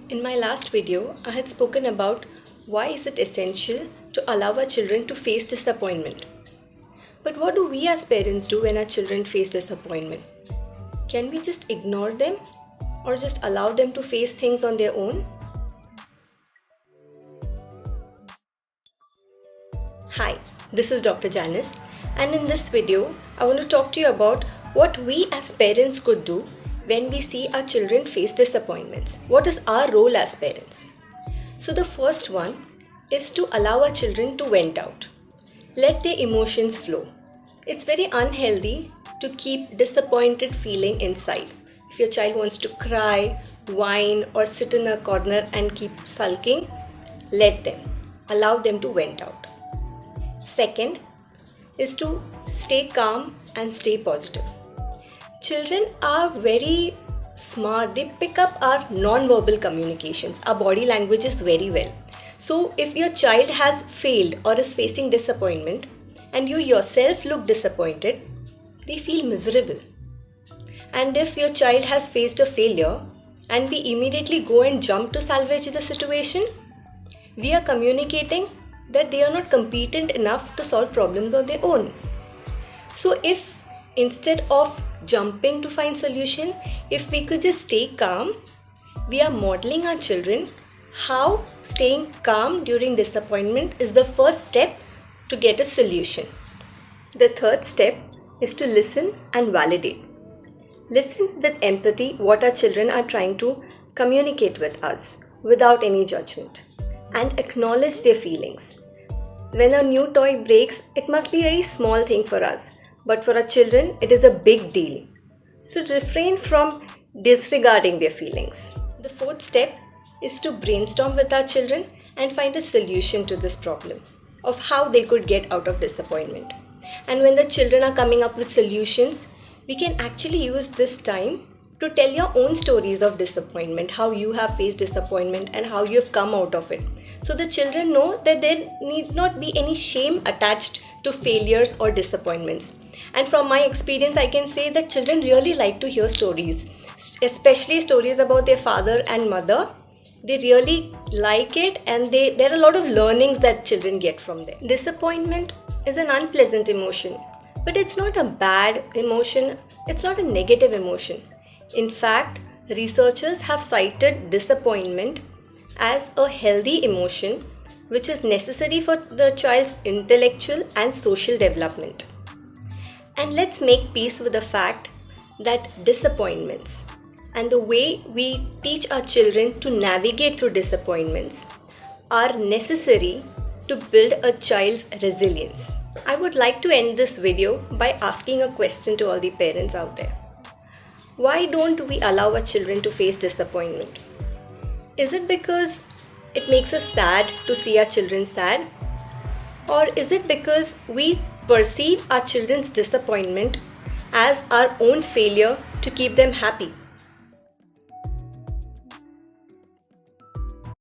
In my last video, I had spoken about why is it essential to allow our children to face disappointment. But what do we as parents do when our children face disappointment? Can we just ignore them or just allow them to face things on their own? Hi, this is Dr. Janice, and in this video, I want to talk to you about what we as parents could do when we see our children face disappointments. What is our role as parents? So the first one is to allow our children to vent out. Let their emotions flow. It's very unhealthy to keep disappointed feeling inside. If your child wants to cry, whine, or sit in a corner and keep sulking, let them. Allow them to vent out. Second is to stay calm and stay positive. Children are very smart. They pick up our non-verbal communications, our body languages very well. So if your child has failed or is facing disappointment and you yourself look disappointed, they feel miserable. And if your child has faced a failure and we immediately go and jump to salvage the situation, we are communicating that they are not competent enough to solve problems on their own. So if instead of jumping to find solution, if we could just stay calm, we are modeling our children how staying calm during disappointment is the first step to get a solution. The third step is to listen and validate. Listen with empathy what our children are trying to communicate with us without any judgment, and acknowledge their feelings. When a new toy breaks, it must be a very small thing for us, but for our children, it is a big deal. So refrain from disregarding their feelings. The fourth step is to brainstorm with our children and find a solution to this problem of how they could get out of disappointment. And when the children are coming up with solutions, we can actually use this time to tell your own stories of disappointment, how you have faced disappointment and how you have come out of it. So the children know that there need not be any shame attached to failures or disappointments. And from my experience, I can say that children really like to hear stories, especially stories about their father and mother. They really like it, and there are a lot of learnings that children get from there. Disappointment is an unpleasant emotion, but it's not a bad emotion. It's not a negative emotion. In fact, researchers have cited disappointment as a healthy emotion which is necessary for the child's intellectual and social development. And let's make peace with the fact that disappointments and the way we teach our children to navigate through disappointments are necessary to build a child's resilience. I would like to end this video by asking a question to all the parents out there. Why don't we allow our children to face disappointment? Is it because it makes us sad to see our children sad? Or is it because we perceive our children's disappointment as our own failure to keep them happy?